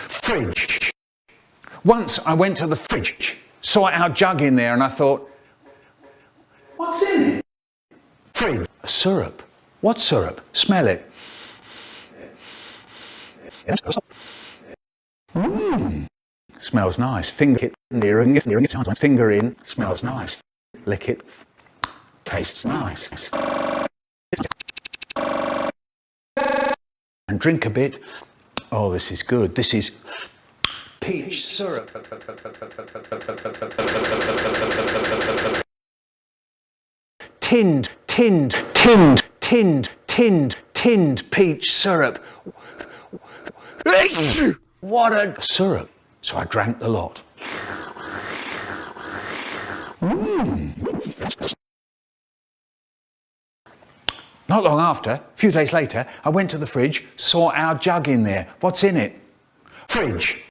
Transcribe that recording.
Fridge. Once I went to the fridge, saw our jug in there and I thought, what's in it? Fridge. A syrup. What syrup? Smell it. Smells nice. Finger it near and finger in. Smells nice. Lick it. Tastes nice. And drink a bit. Oh, this is good. This is peach syrup. Tinned peach syrup. What a syrup. So I drank the lot. Not long after, a few days later, I went to the fridge, saw our jug in there. What's in it? Fridge.